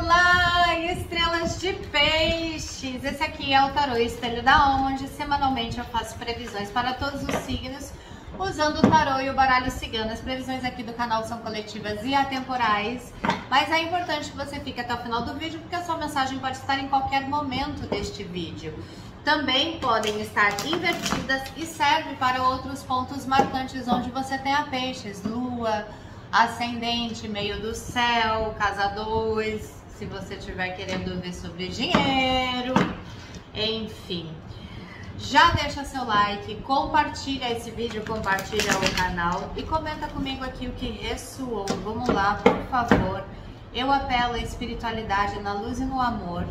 Olá, estrelas de peixes! Esse aqui é o Tarô Espelho da Alma, onde semanalmente eu faço previsões para todos os signos, usando o tarô e o baralho cigano. As previsões aqui do canal são coletivas e atemporais, mas é importante que você fique até o final do vídeo, porque a sua mensagem pode estar em qualquer momento deste vídeo. Também podem estar invertidas e serve para outros pontos marcantes onde você tem a peixes, lua, ascendente, meio do céu, casa 2, se você estiver querendo ver sobre dinheiro, enfim. Já deixa seu like, compartilha esse vídeo, compartilha o canal e comenta comigo aqui o que ressoou. Vamos lá, por favor. Eu apelo à espiritualidade, na luz e no amor,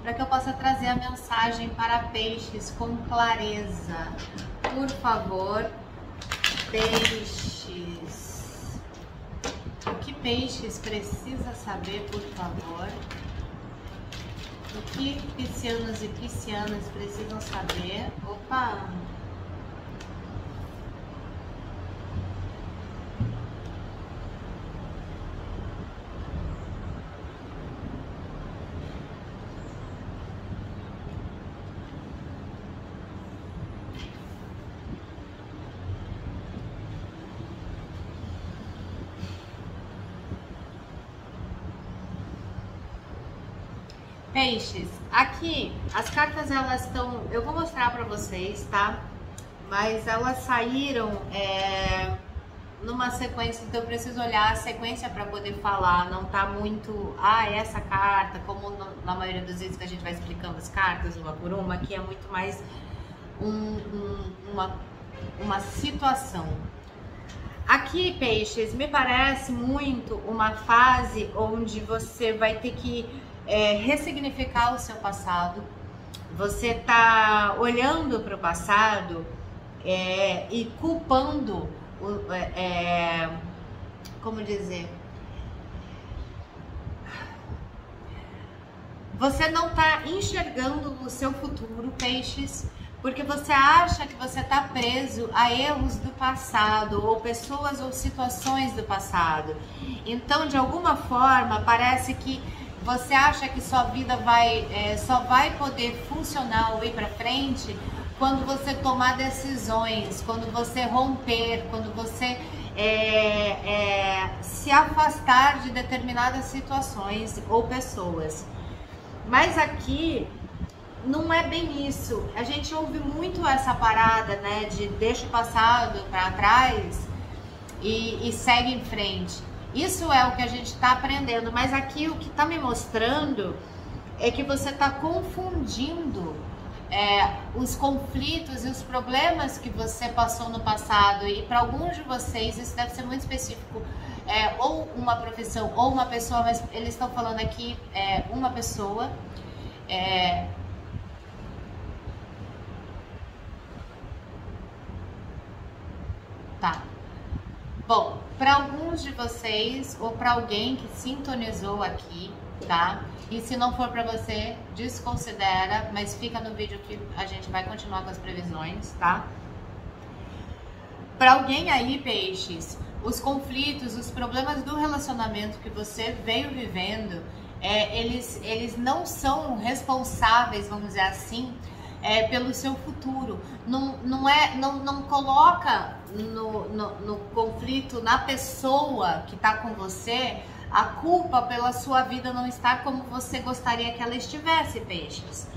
para que eu possa trazer a mensagem para peixes com clareza. Por favor, peixes. O que peixes precisa saber, por favor? O que piscianos e piscianas precisam saber? Opa! Peixes, aqui as cartas elas estão, eu vou mostrar para vocês, tá? Mas elas saíram numa sequência, então eu preciso olhar a sequência para poder falar. Não tá muito, essa carta, como na maioria dos vídeos que a gente vai explicando as cartas uma por uma, aqui é muito mais uma situação. Aqui, peixes, me parece muito uma fase onde você vai ter que ressignificar o seu passado. Você tá olhando para o passado e culpando, como dizer, você não tá enxergando o seu futuro, peixes, porque você acha que você tá preso a erros do passado, ou pessoas ou situações do passado. Então, de alguma forma, parece que você acha que sua vida só vai poder funcionar ou ir para frente quando você tomar decisões, quando você romper, quando você se afastar de determinadas situações ou pessoas. Mas aqui não é bem isso. A gente ouve muito essa parada, né, de deixa o passado para trás e segue em frente. Isso é o que a gente está aprendendo, mas aqui o que está me mostrando é que você está confundindo os conflitos e os problemas que você passou no passado, e para alguns de vocês isso deve ser muito específico, ou uma profissão ou uma pessoa, mas eles estão falando aqui uma pessoa, tá. Bom, para alguns de vocês ou para alguém que sintonizou aqui, tá? E se não for para você, desconsidera, mas fica no vídeo que a gente vai continuar com as previsões, tá? Para alguém aí, peixes, os conflitos, os problemas do relacionamento que você veio vivendo, eles não são responsáveis, vamos dizer assim, pelo seu futuro. Não coloca no conflito, na pessoa que está com você, a culpa pela sua vida não estar como você gostaria que ela estivesse, peixes.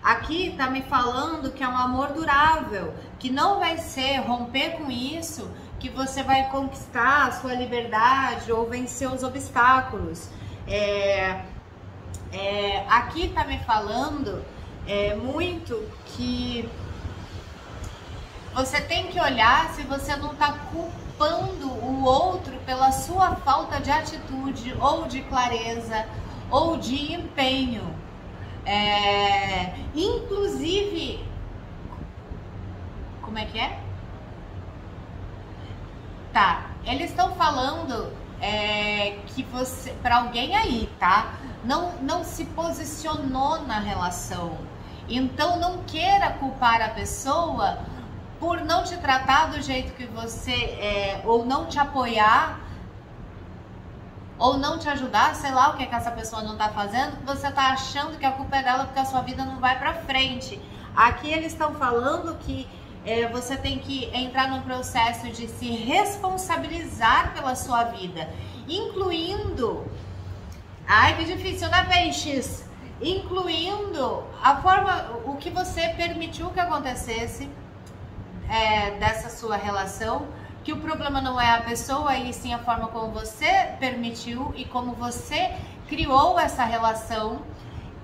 Aqui tá me falando que é um amor durável, que não vai ser romper com isso que você vai conquistar a sua liberdade ou vencer os obstáculos. Aqui tá me falando muito que você tem que olhar se você não está culpando o outro pela sua falta de atitude, ou de clareza, ou de empenho. Inclusive, como é que é? Tá, eles estão falando que você, para alguém aí, tá? Não se posicionou na relação. Então não queira culpar a pessoa por não te tratar do jeito que você ou não te apoiar ou não te ajudar, sei lá o que essa pessoa não tá fazendo, que você tá achando que a culpa é dela porque a sua vida não vai pra frente. Aqui eles estão falando que você tem que entrar num processo de se responsabilizar pela sua vida, incluindo... Ai, que difícil, né, peixes? Incluindo a forma, o que você permitiu que acontecesse dessa sua relação, que o problema não é a pessoa, e sim a forma como você permitiu e como você criou essa relação,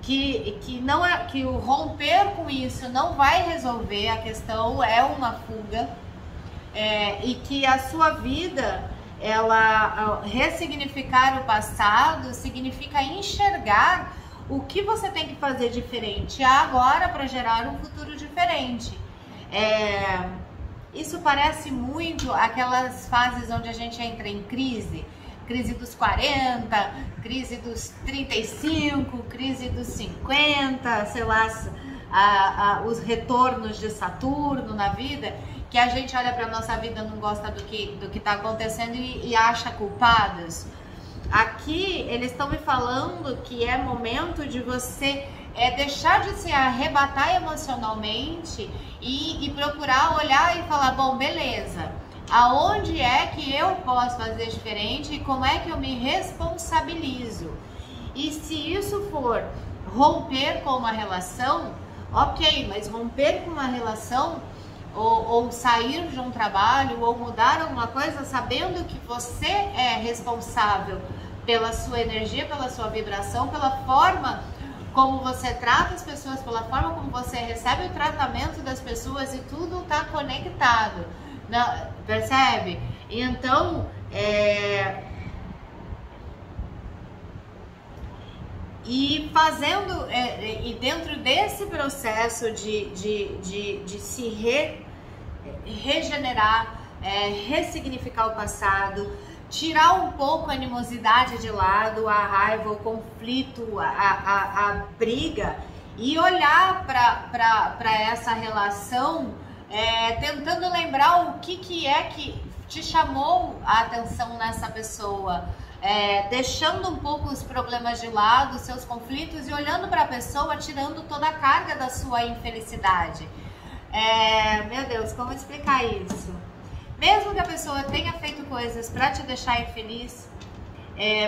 que não é, que o romper com isso não vai resolver a questão, é uma fuga, e que a sua vida, ela ressignificar o passado significa enxergar o que você tem que fazer diferente agora para gerar um futuro diferente. Isso parece muito aquelas fases onde a gente entra em crise. Crise dos 40, crise dos 35, crise dos 50, sei lá, os retornos de Saturno na vida, que a gente olha para nossa vida, não gosta do que está acontecendo e acha culpados. Aqui eles estão me falando que é momento de você deixar de se arrebatar emocionalmente e procurar olhar e falar, bom, beleza, aonde é que eu posso fazer diferente e como é que eu me responsabilizo? E se isso for romper com uma relação, ok, mas romper com uma relação ou sair de um trabalho ou mudar alguma coisa sabendo que você é responsável pela sua energia, pela sua vibração, pela forma como você trata as pessoas, pela forma como você recebe o tratamento das pessoas, e tudo está conectado, não, percebe? Então, e fazendo, e dentro desse processo de se regenerar, ressignificar o passado, tirar um pouco a animosidade de lado, a raiva, o conflito, a briga, e olhar para essa relação, tentando lembrar o que é que te chamou a atenção nessa pessoa, deixando um pouco os problemas de lado, os seus conflitos, e olhando para a pessoa, tirando toda a carga da sua infelicidade. Meu Deus, como explicar isso? Mesmo que a pessoa tenha feito coisas para te deixar infeliz,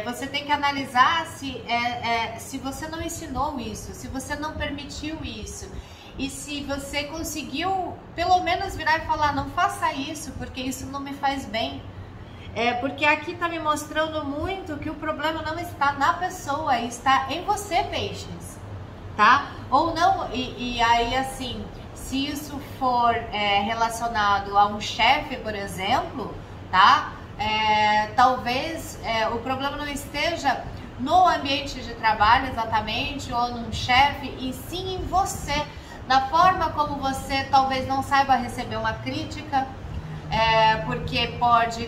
você tem que analisar se você não ensinou isso, se você não permitiu isso, e se você conseguiu pelo menos virar e falar, não faça isso, porque isso não me faz bem. Porque aqui está me mostrando muito que o problema não está na pessoa, está em você, peixes, tá? Ou não, e aí assim, se isso for relacionado a um chefe, por exemplo, tá? Talvez o problema não esteja no ambiente de trabalho exatamente, ou num chefe, e sim em você, na forma como você talvez não saiba receber uma crítica, porque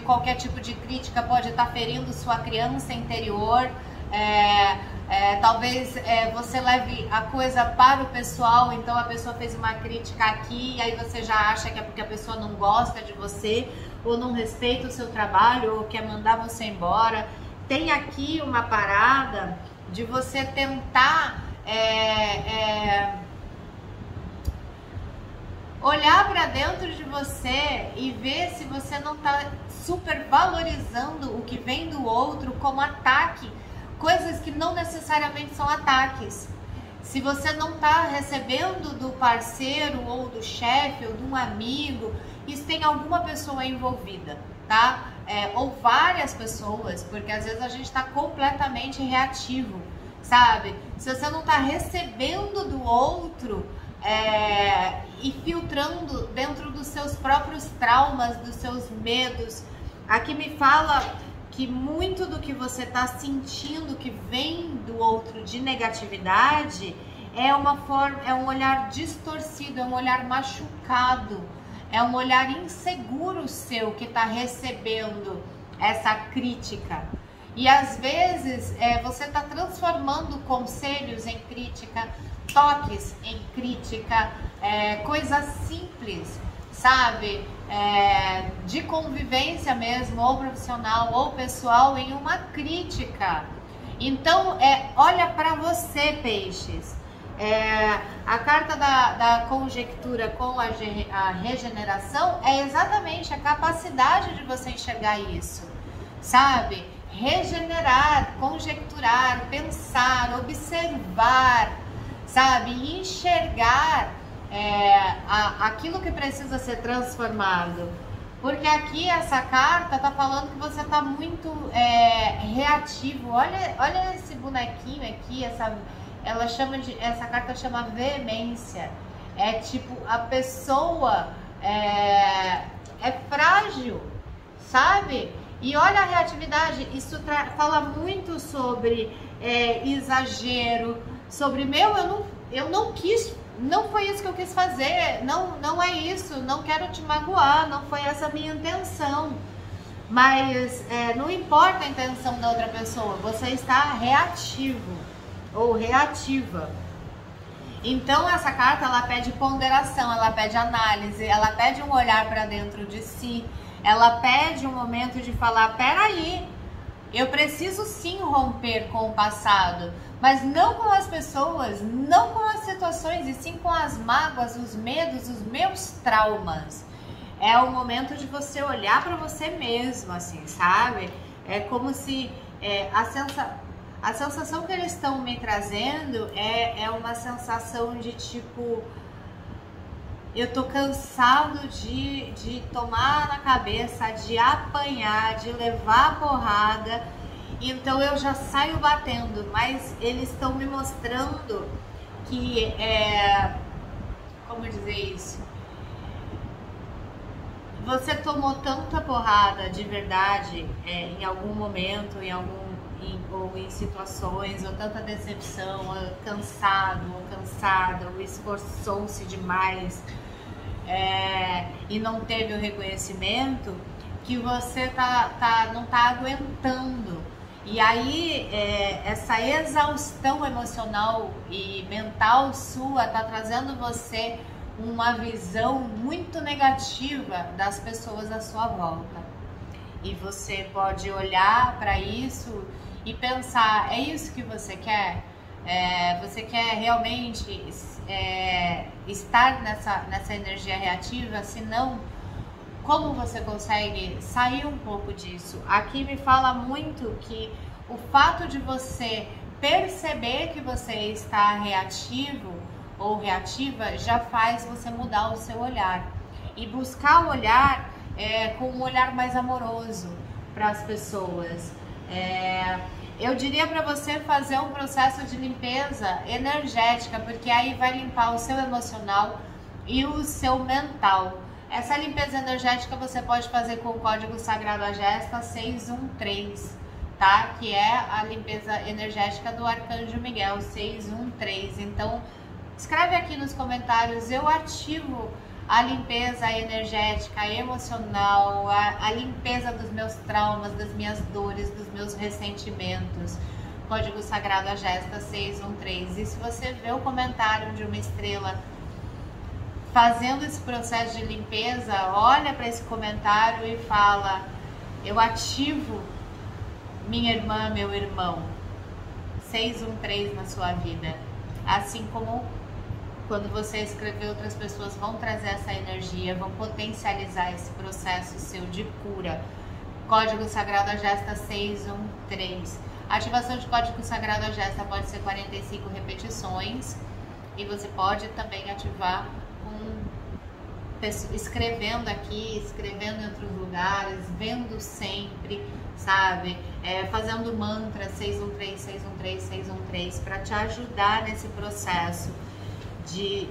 qualquer tipo de crítica pode estar ferindo sua criança interior. Talvez você leve a coisa para o pessoal, então a pessoa fez uma crítica aqui e aí você já acha que é porque a pessoa não gosta de você, ou não respeita o seu trabalho, ou quer mandar você embora. Tem aqui uma parada de você tentar olhar para dentro de você e ver se você não está super valorizando o que vem do outro como ataque, coisas que não necessariamente são ataques. Se você não está recebendo do parceiro ou do chefe ou de um amigo, isso tem alguma pessoa envolvida, tá? Ou várias pessoas, porque às vezes a gente está completamente reativo, sabe? Se você não está recebendo do outro e filtrando dentro dos seus próprios traumas, dos seus medos, aqui me fala que muito do que você está sentindo que vem do outro de negatividade é um olhar distorcido, é um olhar machucado, é um olhar inseguro seu que está recebendo essa crítica. E às vezes você está transformando conselhos em crítica, toques em crítica, coisas simples, sabe? de convivência mesmo, ou profissional ou pessoal, em uma crítica. Então, olha para você, peixes. A carta da conjectura com a regeneração é exatamente a capacidade de você enxergar isso, sabe? Regenerar, conjecturar, pensar, observar, sabe? E enxergar aquilo que precisa ser transformado. Porque aqui essa carta tá falando que você tá muito reativo. Olha esse bonequinho aqui, essa carta chama veemência. É tipo, a pessoa é frágil, sabe? E olha a reatividade, isso fala muito sobre exagero, sobre eu não quis, não foi isso que eu quis fazer, não é isso, não quero te magoar, não foi essa a minha intenção. Mas não importa a intenção da outra pessoa, você está reativo ou reativa. Então essa carta, ela pede ponderação, ela pede análise, ela pede um olhar para dentro de si, ela pede um momento de falar, peraí, eu preciso sim romper com o passado, mas não com as pessoas, não com as situações, e sim com as mágoas, os medos, os meus traumas. É o momento de você olhar para você mesmo, assim, sabe? É como se a sensação que eles estão me trazendo é uma sensação de tipo, eu tô cansado de tomar na cabeça, de apanhar, de levar porrada, então eu já saio batendo, mas eles estão me mostrando que como dizer isso? Você tomou tanta porrada de verdade em algum momento, ou em situações, ou tanta decepção, ou cansado, ou cansada, ou esforçou-se demais e não teve o reconhecimento, que você não tá aguentando. E aí essa exaustão emocional e mental sua tá trazendo você uma visão muito negativa das pessoas à sua volta. E você pode olhar para isso e pensar, é isso que você quer? Você quer realmente estar nessa energia reativa? Se não, como você consegue sair um pouco disso? Aqui me fala muito que o fato de você perceber que você está reativo ou reativa já faz você mudar o seu olhar e buscar o olhar com um olhar mais amoroso para as pessoas. Eu diria para você fazer um processo de limpeza energética, porque aí vai limpar o seu emocional e o seu mental. Essa limpeza energética você pode fazer com o código sagrado Agesta 613, tá? Que é a limpeza energética do Arcanjo Miguel 613. Então, escreve aqui nos comentários, eu ativo a limpeza energética, emocional, a limpeza dos meus traumas, das minhas dores, dos meus ressentimentos. Código sagrado Agesta 613. E se você vê o comentário de uma estrela fazendo esse processo de limpeza, olha para esse comentário e fala, eu ativo minha irmã, meu irmão, 613 na sua vida. Assim como quando você escrever, outras pessoas vão trazer essa energia, vão potencializar esse processo seu de cura. Código Sagrado Agesta 613. A ativação de Código Sagrado Agesta pode ser 45 repetições e você pode também ativar escrevendo aqui, escrevendo em outros lugares, vendo sempre, sabe? Fazendo mantra 613, 613, 613 para te ajudar nesse processo de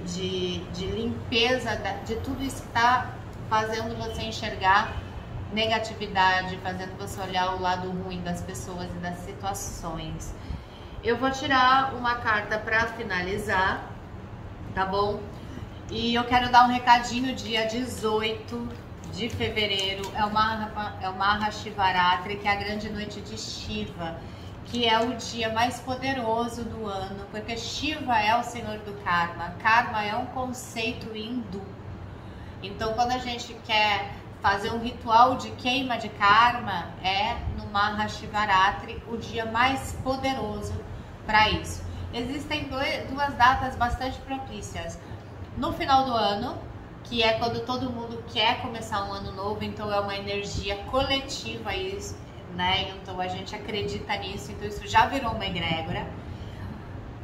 limpeza de tudo isso que está fazendo você enxergar negatividade, fazendo você olhar o lado ruim das pessoas e das situações. Eu vou tirar uma carta para finalizar, tá bom? E eu quero dar um recadinho, dia 18 de fevereiro, é o Mahashivaratri, que é a grande noite de Shiva, que é o dia mais poderoso do ano, porque Shiva é o senhor do karma. Karma é um conceito hindu. Então, quando a gente quer fazer um ritual de queima de karma, é no Mahashivaratri o dia mais poderoso para isso. Existem duas datas bastante propícias. No final do ano, que é quando todo mundo quer começar um ano novo, então é uma energia coletiva isso, né? Então a gente acredita nisso, então isso já virou uma egrégora.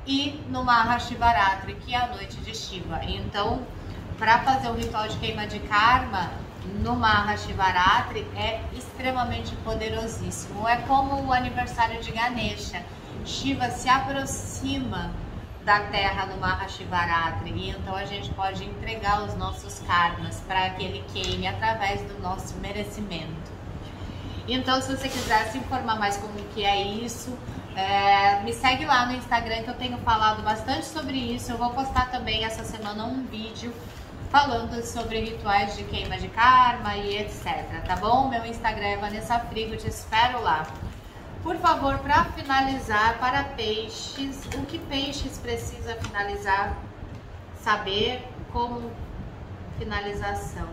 E no Mahashivaratri, que é a noite de Shiva. Então, para fazer o ritual de queima de karma no Mahashivaratri é extremamente poderosíssimo. É como o aniversário de Ganesha. Shiva se aproxima da Terra no Mahashivaratri, e então a gente pode entregar os nossos karmas para que ele queime através do nosso merecimento. Então, se você quiser se informar mais como que é isso, me segue lá no Instagram, que eu tenho falado bastante sobre isso. Eu vou postar também essa semana um vídeo falando sobre rituais de queima de karma e etc, tá bom? Meu Instagram é Vanessa Frigo, te espero lá. Por favor, para finalizar, para peixes, o que peixes precisa finalizar, saber como finalização.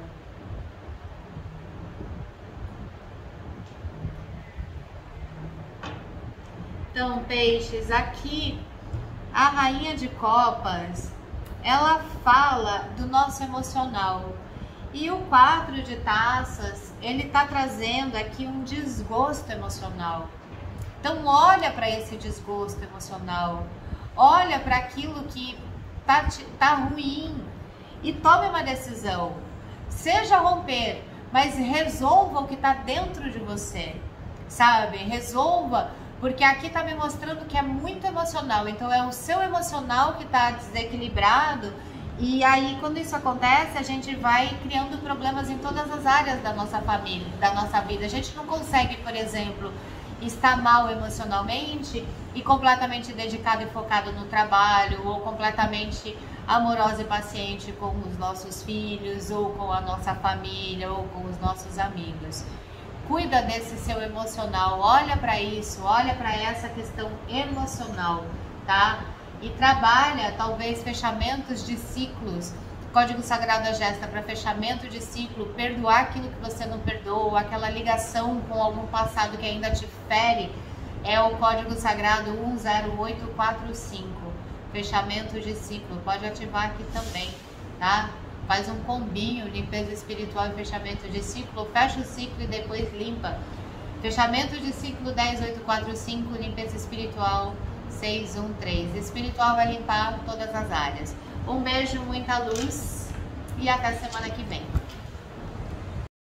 Então, peixes, aqui a rainha de copas, ela fala do nosso emocional. E o 4 de taças, ele tá trazendo aqui um desgosto emocional. Então olha para esse desgosto emocional, olha para aquilo que tá ruim e tome uma decisão. Seja romper, mas resolva o que tá dentro de você, sabe? Resolva, porque aqui tá me mostrando que é muito emocional, então é o seu emocional que tá desequilibrado. E aí, quando isso acontece, a gente vai criando problemas em todas as áreas da nossa família, da nossa vida. A gente não consegue, por exemplo, estar mal emocionalmente e completamente dedicado e focado no trabalho, ou completamente amorosa e paciente com os nossos filhos, ou com a nossa família, ou com os nossos amigos. Cuida desse seu emocional, olha para isso, olha para essa questão emocional, tá? E trabalha, talvez, fechamentos de ciclos. Código Sagrado da Gesta para fechamento de ciclo, perdoar aquilo que você não perdoa, aquela ligação com algum passado que ainda te fere, é o Código Sagrado 10845. Fechamento de ciclo, pode ativar aqui também, tá? Faz um combinho, limpeza espiritual e fechamento de ciclo, fecha o ciclo e depois limpa. Fechamento de ciclo 10845, limpeza espiritual 613. Espiritual vai limpar todas as áreas. Um beijo, muita luz e até semana que vem.